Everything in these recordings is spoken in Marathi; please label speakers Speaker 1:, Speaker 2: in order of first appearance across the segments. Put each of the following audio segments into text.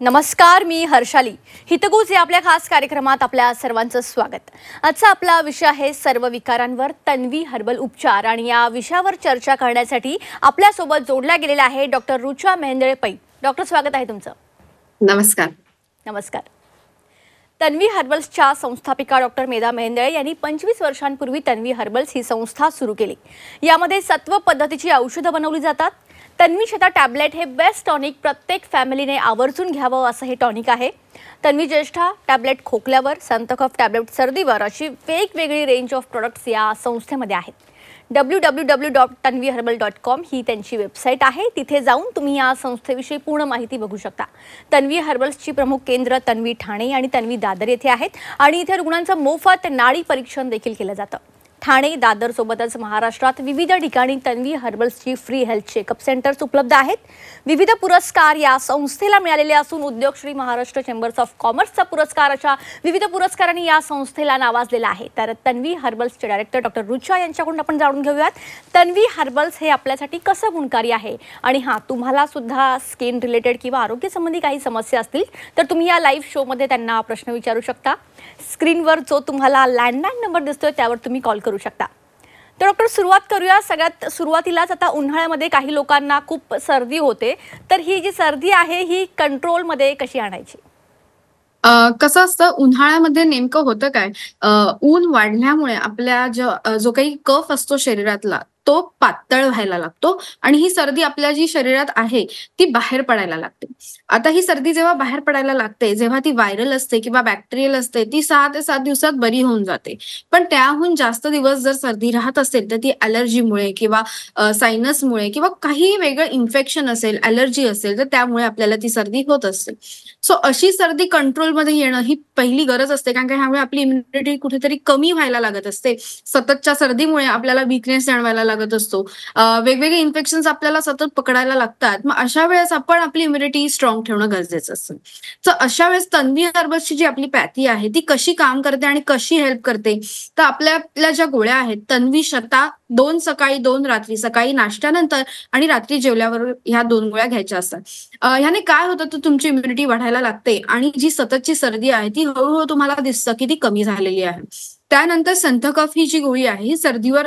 Speaker 1: नमस्कार, मी हर्षाली. हितगुज या आपल्या खास कार्यक्रमात आपल्या सर्वांचं स्वागत. आजचा आपला विषय आहे सर्व विकारांवर तन्वी हर्बल उपचार आणि या विषयावर चर्चा करण्यासाठी आपल्या सोबत जोडला गेलेला आहे डॉक्टर रुचा मेहेंदळे पै. डॉक्टर, स्वागत आहे तुमचं.
Speaker 2: नमस्कार.
Speaker 1: नमस्कार. तन्वी हर्बल्सच्या संस्थापिका डॉक्टर मेधा मेहेंदळे यांनी 25 वर्षांपूर्वी तन्वी हर्बल्स ही संस्था सुरू केली. यामध्ये सत्व पद्धतीची औषधं बनवली जातात. तन्वी शता टॅबलेट हे बेस्ट टॉनिक प्रत्येक फॅमिलीने आवर्जून घ्यावं असं हे टॉनिक आहे. तन्वी ज्येष्ठा टॅबलेट खोकल्यावर, संथ कफ टॅबलेट सर्दीवर अशी वेगवेगळी रेंज ऑफ प्रोडक्ट्स या संस्थेमध्ये आहेत. www.tanviherbal.com ही त्यांची वेबसाईट आहे. तिथे जाऊन तुम्ही या संस्थेविषयी पूर्ण माहिती बघू शकता. तन्वी हर्बल्सची प्रमुख केंद्र तन्वी ठाणे आणि तन्वी दादर येथे आहेत आणि इथे रुग्णांचं मोफत नाडी परीक्षण देखील केलं जातं. ठाणे, दादर सोबतच महाराष्ट्रात विविध ठिकाणी तन्वी हर्बल्सची फ्री हेल्थ चेकअप सेंटर्स उपलब्ध आहेत. विविध पुरस्कार या संस्थेला मिळालेले असून उद्योगश्री महाराष्ट्र चेंबर्स ऑफ कॉमर्सचा पुरस्कार अशा विविध पुरस्कारांनी या संस्थेला नावाजलेला आहे. तर तन्वी हर्बल्सचे डायरेक्टर डॉक्टर रुचा यांच्याकडून आपण जाणून घेऊयात तन्वी हर्बल्स हे आपल्यासाठी कसं गुणकारी आहे. आणि तुम्हाला सुद्धा स्किन रिलेटेड किंवा आरोग्य संबंधी काही समस्या असतील तर तुम्ही या लाईव्ह शोमध्ये त्यांना प्रश्न विचारू शकता. स्क्रीनवर जो तुम्हाला लँडलाईन नंबर दिसतोय त्यावर तुम्ही कॉल करू शकता. तर डॉक्टर, सुरुवात करूया. सगळ्यात सुरुवातीलाच आता उन्हाळ्यामध्ये काही लोकांना खूप सर्दी होते, तर ही जी सर्दी आहे ही कंट्रोलमध्ये कशी आणायची?
Speaker 2: कसं असतं, उन्हाळ्यामध्ये नेमकं होतं काय, ऊन वाढल्यामुळे आपल्या जो काही कफ असतो शरीरातला तो पातळ व्हायला लागतो आणि ही सर्दी आपल्या जी शरीरात आहे ती बाहेर पडायला लागते. आता ही सर्दी जेव्हा बाहेर पडायला लागते, जेव्हा ती व्हायरल असते किंवा बॅक्टेरियल असते, ती 6 ते 7 दिवसात बरी होऊन जाते. पण त्याहून जास्त दिवस जर सर्दी राहत असेल तर ती ॲलर्जीमुळे किंवा सायनसमुळे किंवा काही वेगळं इन्फेक्शन असेल, ॲलर्जी असेल, तर त्यामुळे आपल्याला ती सर्दी होत असते. सो अशी सर्दी कंट्रोलमध्ये येणं ही पहिली गरज असते, कारण का ह्यामुळे आपली इम्युनिटी कुठेतरी कमी व्हायला लागत असते. सततच्या सर्दीमुळे आपल्याला वीकनेस जाणवायला लागत असतो. वेगवेगळे इन्फेक्शन्स आपल्याला सतत पकडायला लागतात. मग अशा वेळेस आपण आपली इम्युनिटी स्ट्रॉंग ठेवणं गरजेचं असतं. तर अशा वेळेस तन्वी हर्बल्सची जी आपली पॅथी आहे ती कशी काम करते आणि कशी हेल्प करते, तर आपल्या ज्या गोळ्या आहेत तन्वी शता 2 सकाळी 2 रात्री, सकाळी नाश्त्यानंतर आणि रात्री जेवल्यावर ह्या 2 गोळ्या घ्यायच्या असतात. ह्याने काय होतं, तर तुमची इम्युनिटी वाढायला लागते आणि जी सततची सर्दी आहे ती हळूहळू तुम्हाला दिसतं की ती कमी झालेली आहे. त्यानंतर संथ कफ ही जी गोळी आहे ही सर्दीवर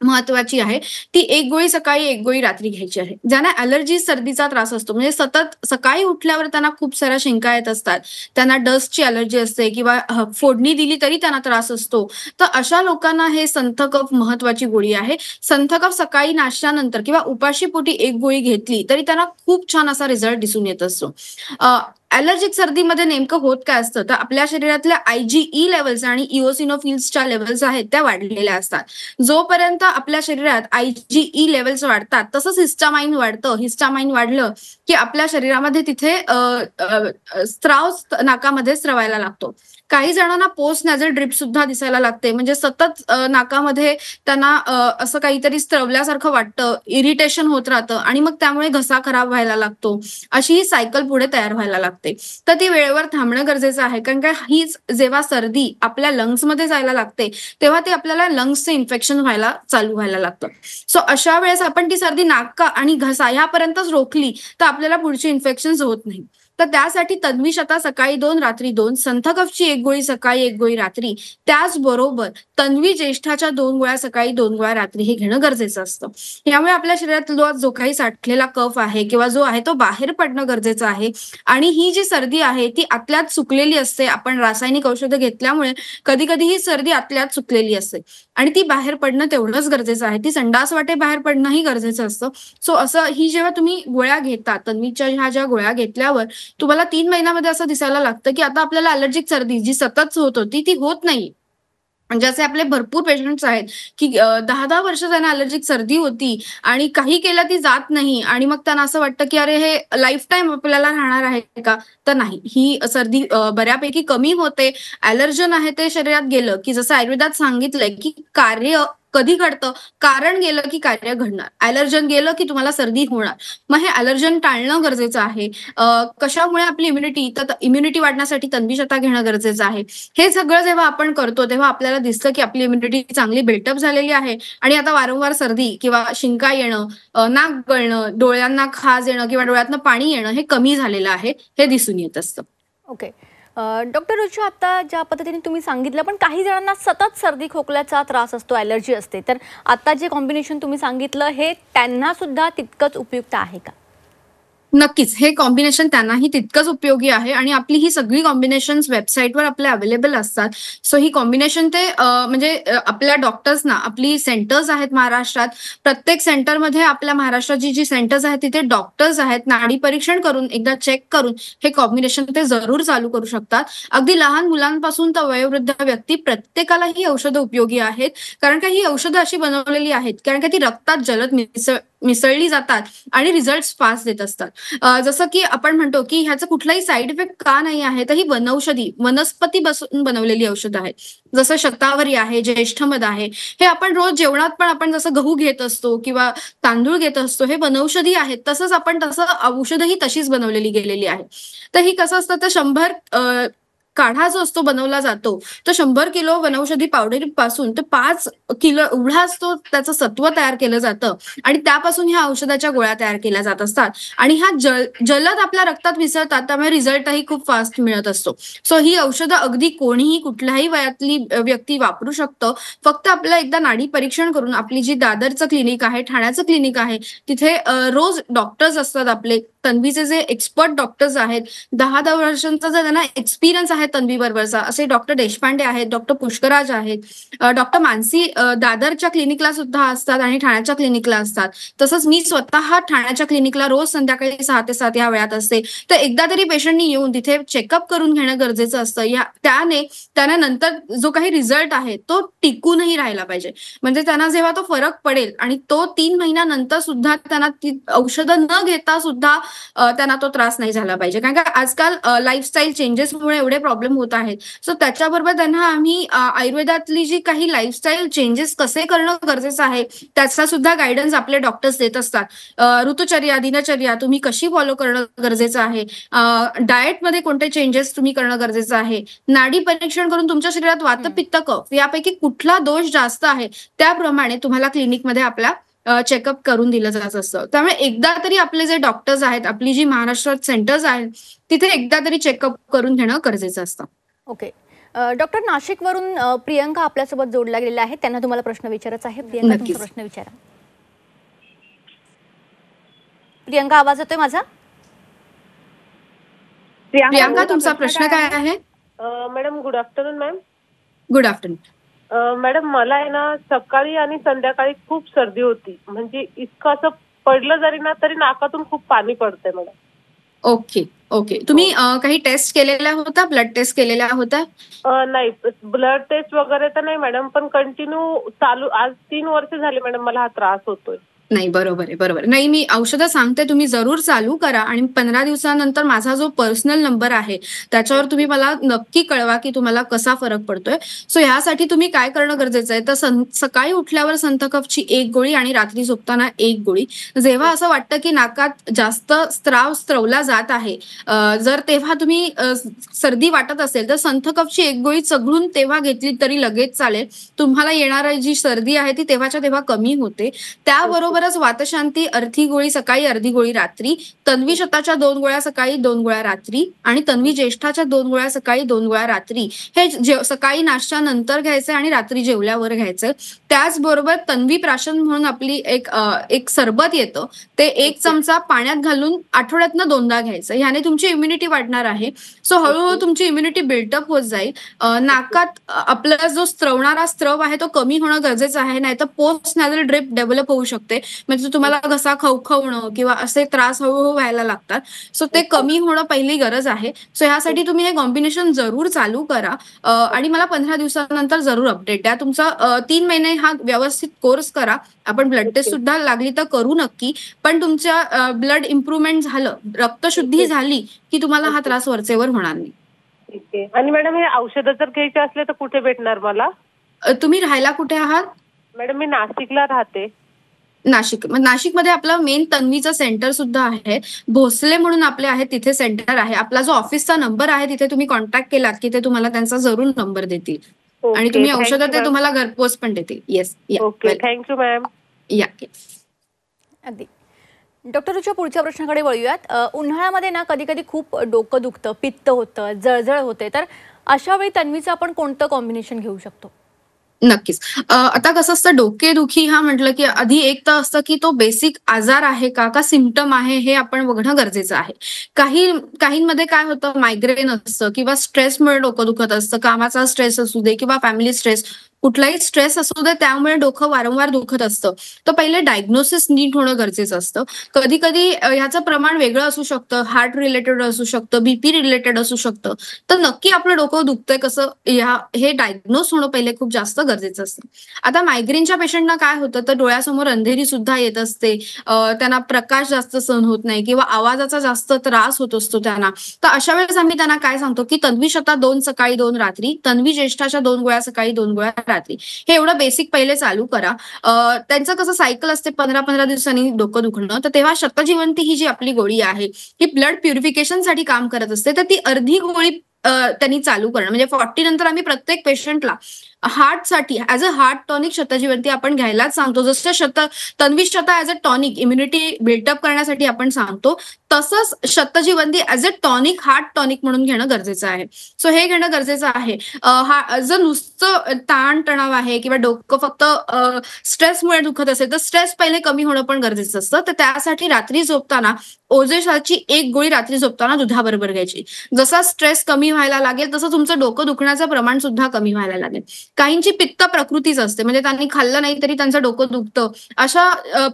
Speaker 2: महत्वाची आहे. ती 1 गोळी सकाळी, 1 गोळी रात्री घ्यायची आहे. ज्यांना ॲलर्जी सर्दीचा त्रास असतो, म्हणजे सतत सकाळी उठल्यावर त्यांना खूप साऱ्या शिंका येत असतात, त्यांना डस्टची ॲलर्जी असते किंवा फोडणी दिली तरी त्यांना त्रास असतो, तर अशा लोकांना हे संथ कफ महत्वाची गोळी आहे. संथ कफ सकाळी नाश्त्यानंतर किंवा उपाशीपोटी 1 गोळी घेतली तरी त्यांना खूप छान असा रिझल्ट दिसून येत असतो. ॲलर्जिक सर्दीमध्ये नेमकं होत काय असतं, तर आपल्या शरीरातल्या IgE लेव्हल्स आणि इओसिनोफिल्सच्या लेव्हल्स आहेत त्या वाढलेल्या असतात. जोपर्यंत आपल्या शरीरात IgE लेव्हल्स वाढतात तसंच हिस्टामाइन वाढतं. हिस्टामाइन वाढलं की आपल्या शरीरामध्ये तिथे स्त्राव नाकामध्ये स्रवायला लागतो. काही जणांना पोस्ट नॅझल ड्रिप सुद्धा दिसायला लागते, म्हणजे सतत नाकामध्ये त्यांना असं काहीतरी स्त्रवल्यासारखं वाटतं, इरिटेशन होत राहतं आणि मग त्यामुळे घसा खराब व्हायला लागतो. अशी ही सायकल पुढे तयार व्हायला लागते. तर ती वेळेवर थांबणं गरजेचं आहे, कारण का हीच जेव्हा सर्दी आपल्या लंग्समध्ये जायला लागते तेव्हा ते आपल्याला लंग्सचं इन्फेक्शन चालू व्हायला लागतं. सो अशा वेळेस आपण ती सर्दी नाक आणि घसा ह्यापर्यंतच रोखली तर आपल्याला पुढची इन्फेक्शन होत नाही. तर त्यासाठी तन्वी शता सकाळी 2 रात्री 2, संथ कफची 1 गोळी सकाळी, 1 गोळी रात्री, त्याचबरोबर तन्वी ज्येष्ठाच्या 2 गोळ्या सकाळी, 2 गोळ्या रात्री हे घेणं गरजेचं असतं. यामुळे आपल्या शरीरात जो काही साठलेला कफ आहे किंवा जो आहे तो बाहेर पडणं गरजेचं आहे. आणि ही जी सर्दी आहे ती आतल्यात सुकलेली असते. आपण रासायनिक औषधं घेतल्यामुळे कधी कधी ही सर्दी आतल्यात सुकलेली असते आणि ती बाहेर पडणं तेवढंच गरजेचं आहे. ती संडास वाटे बाहेर पडणंही गरजेचं असतं. सो असं ही जेव्हा तुम्ही गोळ्या घेता, तन्वीच्या ह्या ज्या गोळ्या घेतल्यावर तुम्हाला 3 महिन्यामध्ये असं दिसायला लागतं की आता आपल्याला ॲलर्जिक सर्दी जी सतत होत होती ती होत नाही. म्हणजे असे आपले भरपूर पेशंट्स आहेत की 10-10 वर्ष त्यांना ॲलर्जिक सर्दी होती आणि काही केलं ती जात नाही आणि मग त्यांना असं वाटतं की अरे हे लाईफ टाईम आपल्याला राहणार आहे का, तर नाही, ही सर्दी बऱ्यापैकी कमी होते. ॲलर्जन आहे ते शरीरात गेलं की जसं आयुर्वेदात सांगितलंय की कार्य कधी घडतं? कारण गेलं की कार्य घडणार. ॲलर्जन गेलं की तुम्हाला सर्दी होणार. मग हे ॲलर्जन टाळणं गरजेचं आहे. कशामुळे आपली इम्युनिटी वाढण्यासाठी तन्वीशता घेणं गरजेचं आहे. हे सगळं जेव्हा आपण करतो तेव्हा आपल्याला दिसतं की आपली इम्युनिटी चांगली बिल्टअप झालेली आहे आणि आता वारंवार सर्दी किंवा शिंका येणं, नाक गळणं, डोळ्यांना खाज येणं किंवा डोळ्यातनं पाणी येणं हे कमी झालेलं आहे. हे दिसून येत असतं.
Speaker 1: ओके. डॉक्टर रुची, आता ज्या पद्धतीने तुम्ही सांगितलं, पण काही जणांना सतत सर्दी खोकल्याचा त्रास असतो, ॲलर्जी असते, तर आता जे कॉम्बिनेशन तुम्ही सांगितलं हे त्यांना सुद्धा तितकंच उपयुक्त आहे का?
Speaker 2: नक्कीच. हे कॉम्बिनेशन त्यांनाही तितकंच उपयोगी आहे आणि आपली ही सगळी कॉम्बिनेशन्स वेबसाईटवर आपल्या अवेलेबल असतात. सो ही कॉम्बिनेशन ते म्हणजे आपल्या डॉक्टर्सना आपली सेंटर्स आहेत महाराष्ट्रात. प्रत्येक सेंटरमध्ये आपल्या महाराष्ट्राची जी सेंटर्स आहेत तिथे डॉक्टर्स आहेत. नाडी परीक्षण करून एकदा चेक करून हे कॉम्बिनेशन ते जरूर चालू करू शकतात. अगदी लहान मुलांपासून तर वयोवृद्ध व्यक्ती प्रत्येकाला ही औषधं उपयोगी आहेत. कारण का ही औषधं अशी बनवलेली आहेत, कारण का ती रक्तात जलद मिसळली जातात आणि रिझल्ट्स फास्ट देत असतात. जसं की आपण म्हणतो की ह्याचा कुठलाही साइड इफेक्ट का नाही आहे, तर ही वनौषधी, वनस्पतीपासून बनवलेली औषधं आहेत. जसं शतावरी आहे, ज्येष्ठमध आहे. हे आपण रोज जेवणात पण आपण जसं गहू घेत असतो किंवा तांदूळ घेत असतो, हे वनौषधी आहेत. तसंच आपण तसं औषधही तशीच बनवलेली गेलेली आहे. तर ही कसं असतं, तर 100 काढा जो असतो बनवला जातो, तो 100 किलो वनौषधी पावडरपासून ते 5 किलो एवढाच तो त्याचं सत्व तयार केलं जातं आणि त्यापासून ह्या औषधाच्या गोळ्या तयार केल्या जात असतात आणि ह्या जलद आपल्या रक्तात मिसळतात, त्यामुळे रिझल्टही खूप फास्ट मिळत असतो. सो ही औषधं अगदी कोणीही कुठल्याही वयातली व्यक्ती वापरू शकतं. फक्त आपलं एकदा नाडी परीक्षण करून आपली जी दादरचं क्लिनिक आहे, ठाण्याचं क्लिनिक आहे, तिथे रोज डॉक्टर्स असतात आपले. तन्वीचे जे एक्सपर्ट डॉक्टर्स आहेत, 10-10 वर्षांचा जर त्यांना एक्सपिरियन्स आहे तन्वी बरोबरचा, असे डॉक्टर देशपांडे आहेत, डॉक्टर पुष्कराज आहेत, डॉक्टर मानसी दादरच्या क्लिनिकला सुद्धा असतात आणि ठाण्याच्या क्लिनिकला असतात. तसंच मी स्वतः ठाण्याच्या क्लिनिकला रोज संध्याकाळी 6 ते 7 या वेळात असते. तर एकदा तरी पेशंटनी येऊन तिथे चेकअप करून घेणं गरजेचं असतं. त्याने नंतर जो काही रिझल्ट आहे तो टिकूनही राहिला पाहिजे. म्हणजे त्यांना जेव्हा तो फरक पडेल आणि तो 3 महिन्यानंतर सुद्धा त्यांना ती औषधं न घेता सुद्धा त्यांना तो त्रास नाही झाला पाहिजे. कारण का आजकाल लाईफस्टाईल चेंजेसमुळे एवढे प्रॉब्लेम होत आहेत. सो त्याच्याबरोबर त्यांना आम्ही आयुर्वेदातली जी काही लाईफस्टाईल चेंजेस कसे करणं गरजेचं आहे, त्याचा सुद्धा गाईडन्स आपले डॉक्टर्स देत असतात. ऋतुचर्या, दिनचर्या तुम्ही कशी फॉलो करणं गरजेचं आहे, डाएटमध्ये कोणते चेंजेस तुम्ही करणं गरजेचं आहे, नाडी परीक्षण करून तुमच्या शरीरात वात, पित्त, कफ यापैकी कुठला दोष जास्त आहे, त्याप्रमाणे तुम्हाला क्लिनिकमध्ये आपल्या चेकअप करून दिलं जात असतं. त्यामुळे एकदा तरी आपले जे डॉक्टर्स आहेत, आपली जी महाराष्ट्रात सेंटर्स आहेत, तिथे एकदा तरी चेकअप करून घेणं गरजेचं असतं.
Speaker 1: ओके. डॉक्टर, नाशिकवरून प्रियंका आपल्यासोबत जोडल्या गेलेल्या आहेत. त्यांना तुम्हाला प्रश्न विचारायचा आहे. प्रियंका, तुमचा
Speaker 2: नक्कीच.
Speaker 1: प्रश्न विचारा. प्रियंका, आवाज येतोय माझा?
Speaker 2: प्रियांका, तुमचा प्रश्न काय आहे?
Speaker 3: Madam, good afternoon ma'am.
Speaker 2: Good afternoon.
Speaker 3: Madam, मला आहे ना सकाळी आणि संध्याकाळी खूप सर्दी होती. म्हणजे इतकं असं पडलं जरी ना तरी नाकातून खूप पाणी पडतंय मॅडम.
Speaker 2: Okay, okay. तुम्ही काही टेस्ट केलेल्या होत्या? ब्लड टेस्ट केलेल्या होत्या?
Speaker 3: नाही, ब्लड टेस्ट वगैरे तर नाही मॅडम, पण कंटिन्यू चालू आज 3 वर्ष झाले मॅडम मला हा त्रास होतोय.
Speaker 2: नाही, बरोबर आहे, बरोबर आहे. नाही, मी औषधं सांगते, तुम्ही जरूर चालू करा आणि 15 दिवसानंतर माझा जो पर्सनल नंबर आहे, त्याच्यावर तुम्ही मला नक्की कळवा की तुम्हाला कसा फरक पडतोय. सो ह्यासाठी तुम्ही काय करणं गरजेचं आहे, तर सकाळी उठल्यावर संथकफची 1 गोळी आणि रात्री झोपताना 1 गोळी. जेव्हा असं वाटतं की नाकात जास्त स्त्राव स्त्रवला जात आहे, जर तेव्हा तुम्ही सर्दी वाटत असेल, तर संथकफची 1 गोळी चघळून तेव्हा घेतली तरी लगेच चालेल. तुम्हाला येणारी जी सर्दी आहे ती तेव्हाच्या तेव्हा कमी होते. त्याबरोबरच वातशांती अर्धी गोळी सकाळी, अर्धी गोळी रात्री, तन्वी शताच्या 2 गोळ्या सकाळी, 2 गोळ्या रात्री आणि तन्वी ज्येष्ठाच्या 2 गोळ्या सकाळी, 2 गोळ्या रात्री. हे सकाळी नाश्त्यानंतर घ्यायचंय आणि रात्री जेवल्यावर घ्यायचंय. त्याचबरोबर तन्वी प्राशन म्हणून आपली एक सरबत येतं, ते 1 चमचा पाण्यात घालून आठवड्यातनं 2दा घ्यायचं. ह्याने तुमची इम्युनिटी वाढणार आहे. सो हळूहळू तुमची इम्युनिटी बिल्टअप होत जाईल. नाकात आपला जो स्त्रवणारा स्त्रव आहे तो कमी होणं गरजेचं आहे, नाहीतर पोस्ट नॅझल ड्रिप डेव्हलप होऊ शकते. म्हणजे तुम्हाला घसा खवखवणं किंवा असे त्रास हळूहळू व्हायला लागतात. सो ते कमी होणं पहिली गरज आहे. सो ह्यासाठी तुम्ही हे कॉम्बिनेशन जरूर चालू करा आणि मला 15 दिवसानंतर जरूर अपडेट द्या. तुमचा 3 महिने हा व्यवस्थित कोर्स करा. आपण ब्लड टेस्ट सुद्धा लागली तर करू नक्की. पण तुमच्या ब्लड इम्प्रुव्हमेंट झालं, रक्तशुद्धी झाली की तुम्हाला हा त्रास वरचेवर होणार नाही.
Speaker 3: ठीक आहे. आणि मॅडम, हे औषधं जर घ्यायचे असले तर कुठे भेटणार मला?
Speaker 2: तुम्ही राहायला कुठे आहात?
Speaker 3: मॅडम मी नाशिकला राहते.
Speaker 2: मग नाशिकमध्ये आपलं मेन तन्वीचं सेंटर सुद्धा आहे. भोसले म्हणून आपले आहे, तिथे सेंटर आहे. आपला जो ऑफिसचा नंबर आहे तिथे तुम्ही कॉन्टॅक्ट केलात की ते तुम्हाला त्यांचा जरूर नंबर देतील आणि
Speaker 3: ओके,
Speaker 2: तुम्ही
Speaker 3: थँक
Speaker 2: औषधं
Speaker 3: यू
Speaker 2: ते
Speaker 3: मॅम.
Speaker 2: तुम्हाला घरपोच पण देतील. Yes,
Speaker 3: okay, thank you ma'am.
Speaker 2: या.
Speaker 1: अगदी. डॉक्टर रुचा, पुढच्या प्रश्नाकडे वळूयात. उन्हाळ्यामध्ये ना कधी कधी खूप डोकं दुखतं, पित्त होतं, जळजळ होते, तर अशा वेळी तन्वीचं आपण कोणतं कॉम्बिनेशन घेऊ शकतो?
Speaker 2: नक्कीच. आता कसं असतं, डोकेदुखी हा म्हटलं की आधी एक तर असतं की तो बेसिक आजार आहे का सिम्पटम आहे हे आपण बघणं गरजेचं आहे. काहींमध्ये काय होतं, मायग्रेन असतं किंवा स्ट्रेसमुळे डोकं दुखत असतं. कामाचा स्ट्रेस असू दे किंवा फॅमिली स्ट्रेस, कुठलाही स्ट्रेस असू दे त्यामुळे डोकं वारंवार दुखत असतं. तर पहिले डायग्नोसिस नीट होणं गरजेचं असतं. कधी-कधी ह्याचं प्रमाण वेगळं असू शकतं, हार्ट रिलेटेड असू शकतं, बीपी रिलेटेड असू शकतं. तर नक्की आपलं डोकं दुखतंय कसं हे डायग्नोस होणं पहिले खूप जास्त गरजेचं असतं. आता मायग्रेनच्या पेशंटना काय होतं, तर डोळ्यासमोर अंधेरी सुद्धा येत असते. त्यांना प्रकाश जास्त सहन होत नाही किंवा आवाजाचा जास्त त्रास होत असतो त्यांना. तर अशा वेळेस आम्ही त्यांना काय सांगतो, की तन्वी शता 2 सकाळी 2 रात्री, तन्वी ज्येष्ठाच्या 2 गोळ्या सकाळी 2 गोळ्या रात्री. हे एवढं बेसिक पहिले चालू करा. त्यांचं कसं सायकल असते 15-15 दिवसांनी डोकं दुखणं. तर तेव्हा शतजीवंती ही जी आपली गोळी आहे, ही ब्लड प्युरिफिकेशनसाठी काम करत असते. तर ती अर्धी गोळी त्यांनी चालू करणं. म्हणजे 40 नंतर आम्ही प्रत्येक पेशंटला हार्टसाठी as a heart tonic Shatjivanti आपण घ्यायलाच सांगतो. जसं Tanvi Shata as a tonic immunity built up करण्यासाठी आपण सांगतो, तसंच Shatjivanti as a tonic, heart tonic म्हणून घेणं गरजेचं आहे. सो हे घेणं गरजेचं आहे. जर नुसतं ताण-तणाव आहे किंवा डोकं फक्त स्ट्रेसमुळे दुखत असेल, तर स्ट्रेस पहिले कमी होणं पण गरजेचं असतं. तर त्यासाठी रात्री झोपताना ओजेसाची 1 गोळी रात्री झोपताना दुधाबरोबर घ्यायची. जसा स्ट्रेस कमी व्हायला लागेल, तसं तुमचं डोकं दुखण्याचं प्रमाण सुद्धा कमी व्हायला लागेल. काहींची पित्त प्रकृतीच असते, म्हणजे त्यांनी खाल्लं नाही तरी त्यांचं डोकं दुखतं. अशा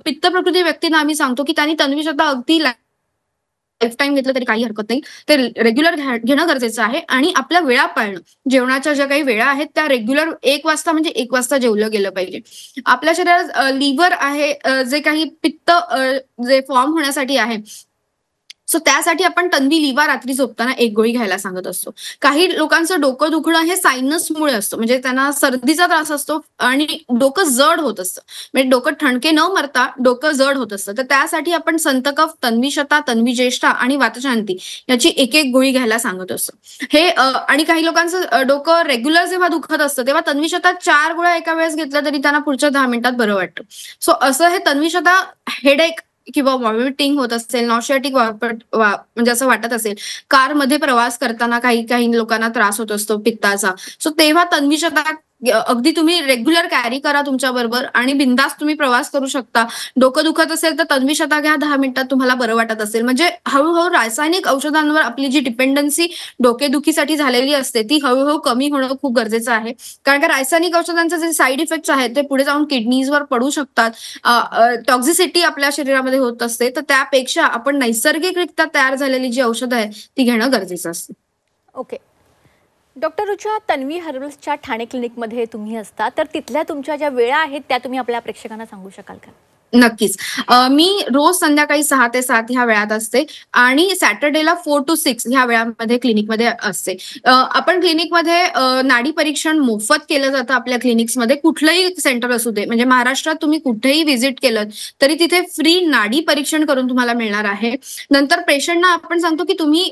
Speaker 2: पित्त प्रकृती व्यक्तींना आम्ही सांगतो, की त्यांनी तन्वी शता अगदी लाईफटाईम घेतलं तरी काही हरकत नाही. ते रेग्युलर घेणं गरजेचं आहे आणि आपल्या वेळा पाळणं. जेवणाच्या ज्या काही वेळा आहेत त्या रेग्युलर 1 वाजता म्हणजे 1 वाजता जेवलं गेलं पाहिजे. आपल्या शरीरात लिव्हर आहे, जे काही पित्त जे फॉर्म होण्यासाठी आहे, सो त्यासाठी आपण तन्वी लिवा रात्री झोपताना 1 गोळी घ्यायला सांगत असतो. काही लोकांचं डोकं दुखणं हे सायनसमुळे असतं. म्हणजे त्यांना सर्दीचा त्रास असतो आणि डोकं जड होत असतं. म्हणजे डोकं ठणके न मरता डोकं जड होत असतं. तर त्यासाठी आपण संतकफ, तन्वी शता, तन्वी ज्येष्ठा आणि वातशांती याची 1-1 गोळी घ्यायला सांगत असतो. हे आणि काही लोकांचं डोकं रेग्युलर जेव्हा दुखत असतं, तेव्हा तन्वी शता 4 गोळ्या एका वेळेस घेतल्या तरी त्यांना पुढच्या 10 मिनिटात बरं वाटतं. सो असं हे तन्वी शता हेडेक किंवा व्हॉमिटिंग होत असेल, नॉशियाटिक म्हणजे असं वाटत असेल, कारमध्ये प्रवास करताना काही लोकांना त्रास होत असतो पित्ताचा. सो तेव्हा तन्वी शता अगदी तुम्ही रेग्युलर कॅरी करा तुमच्याबरोबर आणि बिनधास्त तुम्ही प्रवास करू शकता. डोकं दुखत असेल तर तन्वी शता घ्या, 10 मिनिटात तुम्हाला बरं वाटत असेल. म्हणजे हळू रासायनिक औषधांवर आपली जी डिपेंडन्सी डोकेदुखीसाठी झालेली असते, ती हळू कमी होणं खूप गरजेचं आहे. कारण का रासायनिक औषधांचे जे साइड इफेक्ट्स आहेत, ते पुढे जाऊन किडनीजवर पडू शकतात. टॉक्झिसिटी आपल्या शरीरामध्ये होत असते. तर त्यापेक्षा आपण नैसर्गिकरित्या तयार झालेली जी औषधं आहेत, ती घेणं गरजेचं असतं.
Speaker 1: ओके. डॉक्टर रुचा, तन्वी हर्बल्सच्या ठाणे क्लिनिकमध्ये तुम्ही असता, तर तिथल्या तुमच्या ज्या वेळा आहेत त्या तुम्ही आपल्या प्रेक्षकांना सांगू शकाल का?
Speaker 2: नक्कीच. मी रोज संध्याकाळी 6 ते 7 ह्या वेळात असते आणि सॅटर्डेला 4 to 6 ह्या वेळामध्ये क्लिनिकमध्ये असते. आपण क्लिनिकमध्ये नाडी परीक्षण मोफत केलं जातं आपल्या क्लिनिक्समध्ये. कुठलंही सेंटर असू दे, म्हणजे महाराष्ट्रात तुम्ही कुठेही व्हिजिट केलं तरी तिथे फ्री नाडी परीक्षण करून तुम्हाला मिळणार आहे. नंतर पेशंटना आपण सांगतो, की तुम्ही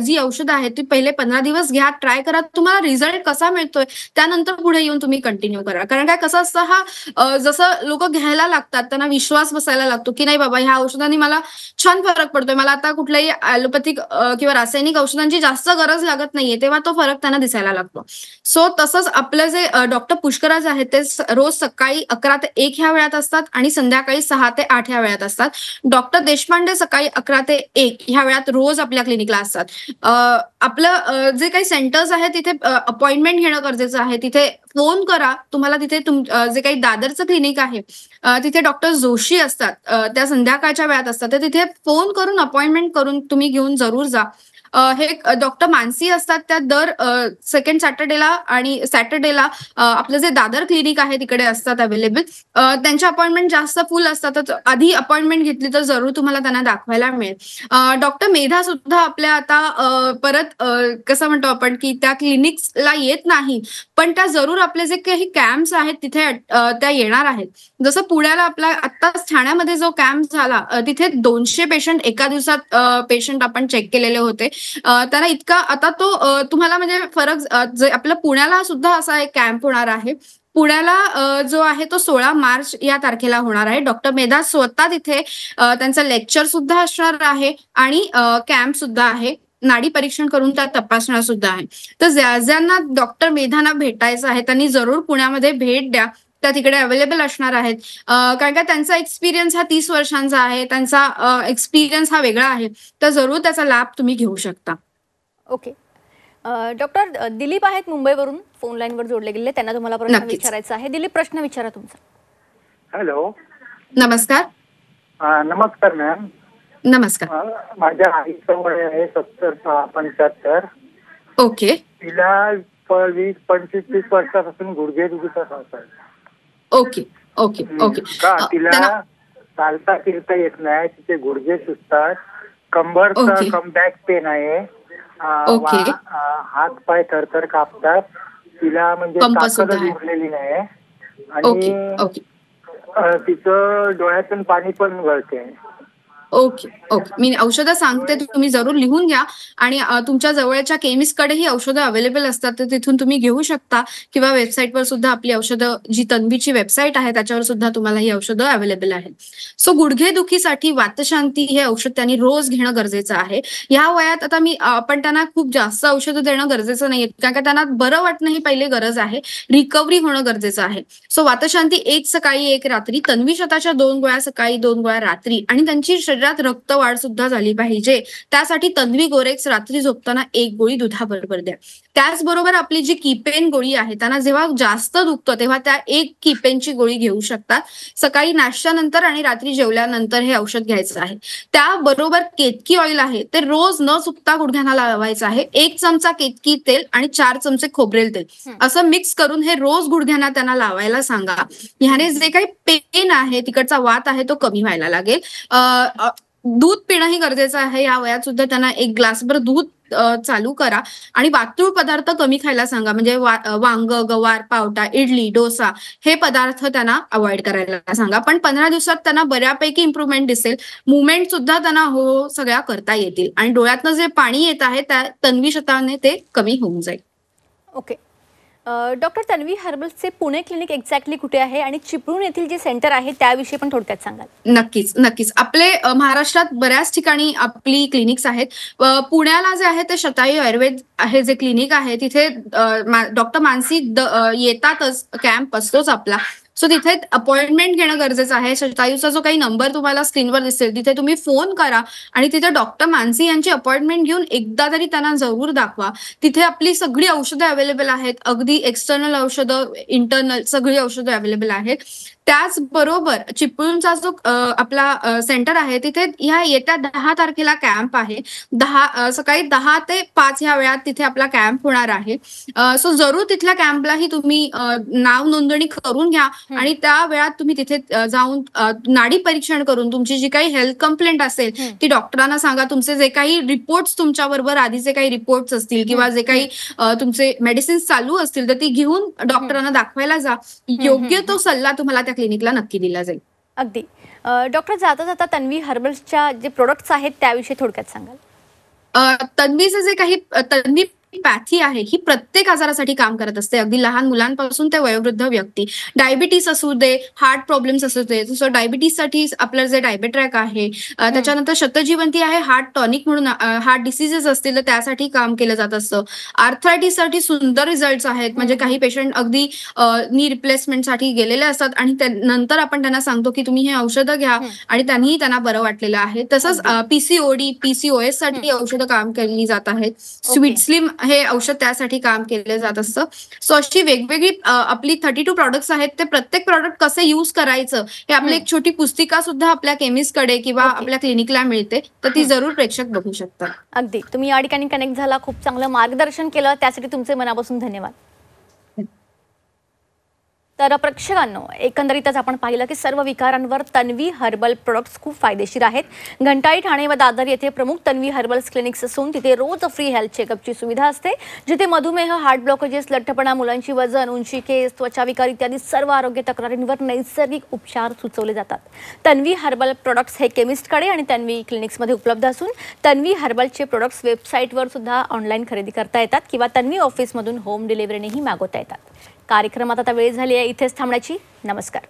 Speaker 2: जी औषधं आहेत ती पहिले 15 दिवस घ्या, ट्राय करा. तुम्हाला रिझल्ट कसा मिळतोय त्यानंतर पुढे येऊन तुम्ही कंटिन्यू करा. कारण काय कसं असतं, जसं लोकं घ्यायला लागतात त्यांना विश्वास बसायला लागतो, की नाही बाबा ह्या औषधांनी मला छान फरक पडतोय. मला आता कुठल्याही ॲलोपॅथिक किंवा रासायनिक औषधांची जास्त गरज लागत नाहीये. तेव्हा तो फरक त्यांना दिसायला लागतो. सो तसंच आपलं जे डॉक्टर पुष्कराज आहेत ते रोज सकाळी 11 ते 1 ह्या वेळात असतात आणि संध्याकाळी 6 ते 8 ह्या वेळात असतात. डॉक्टर देशपांडे सकाळी 11 ते 1 ह्या वेळात रोज आपल्या क्लिनिकला असतात. आपलं जे काही सेंटर्स आहेत तिथे अपॉइंटमेंट घेणं गरजेचं आहे. तिथे फोन करा. तुम्हाला तिथे जे काही दादरचं क्लिनिक आहे, तिथे डॉक्टर जोशी असतात. त्या संध्याकाळच्या वेळात असतात. तर तिथे फोन करून अपॉइंटमेंट करून तुम्ही घेऊन जरूर जा. हे डॉक्टर मानसी असतात, त्या दर सेकंड सॅटर्डेला आणि सॅटर्डेला आपलं जे दादर क्लिनिक आहे तिकडे असतात अवेलेबल. त्यांच्या अपॉइंटमेंट जास्त फुल असतात, तर आधी अपॉइंटमेंट घेतली तर जरूर तुम्हाला त्यांना दाखवायला मिळेल. डॉक्टर मेधा सुद्धा आपल्या आता परत कसं म्हणतो आपण की त्या क्लिनिक्सला येत नाही, पण त्या जरूर आपले जे काही कॅम्प्स आहेत तिथे त्या येणार आहेत. जसं पुण्याला आपला आत्ताच ठाण्यामध्ये जो कॅम्प झाला, तिथे 200 पेशंट एका दिवसात पेशंट आपण चेक केलेले होते. त्यांना इतका आता तो तुम्हाला म्हणजे फरक जे आपलं पुण्याला सुद्धा असा एक कॅम्प होणार आहे. पुण्याला जो आहे तो 16 मार्च या तारखेला होणार आहे. डॉक्टर मेधा स्वतः तिथे त्यांचं लेक्चर सुद्धा असणार आहे आणि कॅम्प सुद्धा आहे. नाडी परीक्षण करून त्या तपासण्या सुद्धा आहे. तर ज्यांना डॉक्टर मेधांना भेटायचं आहे त्यांनी जरूर पुण्यामध्ये भेट द्या. त्या तिकडे अवेलेबल असणार आहेत. कारण का त्यांचा एक्सपिरियन्स हा 30 वर्षांचा आहे. त्यांचा एक्सपिरियन्स हा वेगळा आहे. तर जरूर त्याचा लाभ तुम्ही घेऊ शकता.
Speaker 1: ओके. डॉक्टर दिलीप आहेत मुंबईवरून, फोन लाईनवर जोडले गेले. त्यांना तुम्हाला प्रश्न
Speaker 2: नक्कीच.
Speaker 1: विचारायचा आहे. दिलीप, प्रश्न विचारा तुमचा.
Speaker 4: हॅलो.
Speaker 2: नमस्कार.
Speaker 4: नमस्कार मॅम.
Speaker 2: नमस्कार.
Speaker 4: माझ्या आईचं वय आहे 70-75.
Speaker 2: ओके.
Speaker 4: तिला 20-25 वर्षापासून गुडघेदुखीचा त्रास आहे.
Speaker 2: ओके. ओके. ओके.
Speaker 4: का तिला
Speaker 2: त्यांना
Speaker 4: चालता फिरता येत नाही, तिचे गुडघे सुजतात, कंबरचा
Speaker 2: ओके.
Speaker 4: बॅक पेन आहे,
Speaker 2: ओके.
Speaker 4: हात पाय थरथर कापतात, तिला म्हणजे
Speaker 2: पंप सुद्धा
Speaker 4: ताकदच
Speaker 2: आहे.
Speaker 4: उरलेली नाही
Speaker 2: ओके.
Speaker 4: आणि
Speaker 2: ओके.
Speaker 4: तिचं डोळ्यातून पाणी पण गळते.
Speaker 2: ओके. ओके. मी औषधं सांगते, तुम्ही जरूर लिहून घ्या आणि तुमच्या जवळच्या केमिस्टकडे ही औषधं अवेलेबल असतात, तर तिथून तुम्ही घेऊ शकता किंवा वेबसाईटवर सुद्धा आपली औषधं, जी तन्वीची वेबसाईट आहे त्याच्यावर सुद्धा तुम्हाला ही औषधं अवेलेबल आहेत. सो गुडघेदुखीसाठी वातशांती हे औषध त्यांनी रोज घेणं गरजेचं आहे. या वयात आता आपण त्यांना खूप जास्त औषधं देणं गरजेचं नाहीये, कारण का त्यांना बरं वाटणं ही पहिली गरज आहे. रिकव्हरी होणं गरजेचं आहे. सो वातशांती 1 सकाळी 1 रात्री, तन्वीशताच्या 2 गोळ्या सकाळी, 2 गोळ्या रात्री आणि त्यांची शरीरात रक्तवाढ सुद्धा झाली पाहिजे. त्यासाठी तन्वी गोरेक्स रात्री झोपताना 1 गोळी दुधाबरोबर द्या. त्याचबरोबर आपली जी कीपेन गोळी आहे, त्यांना जेव्हा जास्त दुखतं तेव्हा त्या 1 कीपेनची गोळी घेऊ शकतात. सकाळी नाश्त्यानंतर आणि रात्री जेवल्यानंतर हे औषध घ्यायचं आहे. त्याबरोबर केतकी ऑइल आहे, ते रोज न चुकता गुडघ्यांना लावायचं आहे. 1 चमचा केतकी तेल आणि 4 चमचे खोबरेल तेल असं मिक्स करून हे रोज गुडघ्यांना त्यांना लावायला सांगा. ह्याने जे काही पेन आहे, तिकडचा वात आहे, तो कमी व्हायला लागेल. दूध पिणंही गरजेचं आहे. या वयात सुद्धा त्यांना 1 ग्लासभर दूध चालू करा आणि वातूळ पदार्थ कमी खायला सांगा. म्हणजे वांग, गवार, पावटा, इडली, डोसा हे पदार्थ त्यांना अवॉइड करायला सांगा. पण 15 दिवसात त्यांना बऱ्यापैकी इम्प्रूव्हमेंट दिसेल. मुवमेंट सुद्धा त्यांना हो सगळ्या करता येतील आणि डोळ्यातनं जे पाणी येत आहे त्या तन्वीशताने ते कमी होऊन जाईल.
Speaker 1: ओके. डॉक्टर तन्वी हर्बल्सचे पुणे क्लिनिक एक्झॅक्टली कुठे आहे आणि चिपळूण येथील जे सेंटर आहे त्याविषयी पण थोडक्यात सांगाल?
Speaker 2: नक्कीच. नक्कीच. आपले महाराष्ट्रात बऱ्याच ठिकाणी आपली क्लिनिक्स आहेत. पुण्याला जे आहे ते शतायू आयुर्वेद हे जे क्लिनिक आहे तिथे डॉक्टर मानसी येतातच, कॅम्प असतोच आपला. सो तिथे अपॉइंटमेंट घेणं गरजेचं आहे. शतायूचा जो काही नंबर तुम्हाला स्क्रीनवर दिसेल तिथे तुम्ही फोन करा आणि तिथे डॉक्टर मानसी यांची अपॉइंटमेंट घेऊन एकदा तरी त्यांना जरूर दाखवा. तिथे आपली सगळी औषधं अवेलेबल आहेत. अगदी एक्सटर्नल औषधं, इंटरनल सगळी औषधं अवेलेबल आहेत. त्याचबरोबर चिपळूणचा जो आपला सेंटर आहे तिथे ह्या येत्या 10 तारखेला कॅम्प आहे. सकाळी 10 ते 5 ह्या वेळात तिथे आपला कॅम्प होणार आहे. सो जरूर तिथल्या कॅम्पलाही तुम्ही नाव नोंदणी करून घ्या आणि त्या वेळात तुम्ही तिथे जाऊन नाडी परीक्षण करून तुमची जी काही हेल्थ कंप्लेंट असेल ती डॉक्टरांना सांगा. तुमचे जे काही रिपोर्ट्स तुमच्याबरोबर आधीचे काही रिपोर्ट्स असतील किंवा जे काही तुमचे मेडिसिन्स चालू असतील तर ती घेऊन डॉक्टरांना दाखवायला जा. योग्य तो सल्ला तुम्हाला त्या क्लिनिकला नक्की दिला जाईल.
Speaker 1: अगदी. डॉक्टर, जाता जाता तन्वी हर्बल्सच्या जे प्रोडक्ट्स आहेत त्याविषयी थोडक्यात सांगाल?
Speaker 2: तन्वीचे जे काही तन्वी पॅथी आहे ही प्रत्येक आजारासाठी काम करत असते. अगदी लहान मुलांपासून ते वयोवृद्ध व्यक्ती. डायबिटीस असू दे, हार्ट प्रॉब्लेम्स असू दे. सो डायबिटीससाठी आपलं जे डायबेट्रॅक आहे, त्याच्यानंतर शतजीवंती आहे, हार्ट टॉनिक म्हणून हार्ट डिसीजेस असतील तर त्यासाठी काम केलं जात असतं. आर्थरायटिससाठी सुंदर रिझल्ट्स आहेत. म्हणजे काही पेशंट अगदी नी रिप्लेसमेंटसाठी गेलेले असतात आणि नंतर आपण त्यांना सांगतो की तुम्ही हे औषधं घ्या आणि त्यांना बरं वाटलेलं आहे. तसंच पीसीओडी, पीसीओएस साठी औषधं काम केली जात आहेत. स्वीट स्लिम हे औषध त्यासाठी काम केलं जात असतं. सो अशी वेगवेगळी आपली 32 प्रॉडक्ट्स आहेत, ते प्रत्येक प्रॉडक्ट कसं यूज करायचं हे आपली एक छोटी पुस्तिका सुद्धा आपल्या केमिस्टकडे किंवा
Speaker 1: ओके.
Speaker 2: आपल्या क्लिनिकला मिळते, तर ती जरूर प्रेक्षक बघू शकतात.
Speaker 1: अगदी तुम्ही या ठिकाणी कनेक्ट झाला, खूप चांगलं मार्गदर्शन केलं, त्यासाठी तुमचे मनापासून धन्यवाद. तर प्रेक्षकांनो, एकंदरीतच आपण पाहिलं की सर्व विकारांवर तन्वी हर्बल प्रोडक्ट्स खूप फायदेशीर आहेत. घंटाई, ठाणे व दादर येथे प्रमुख तन्वी हर्बल्स क्लिनिक्स असून तिथे रोज फ्री हेल्थ चेकअपची सुविधा असते, जिथे मधुमेह, हार्ट ब्लॉकेजेस, लठ्ठपणा, मुलांची वजन, उंची, केस, त्वचा विकार इत्यादी सर्व आरोग्य तक्रारींवर नैसर्गिक उपचार सुचवले जातात. तन्वी हर्बल प्रोडक्ट्स हे केमिस्टकडे आणि तन्वी क्लिनिक्समध्ये उपलब्ध असून तन्वी हर्बलचे प्रोडक्ट्स वेबसाईटवर सुद्धा ऑनलाईन खरेदी करता येतात किंवा तन्वी ऑफिसमधून होम डिलिव्हरीनेही मागवता येतात. कार्यक्रमात आता वेळ झाली आहे इथेच थांबण्याची. नमस्कार.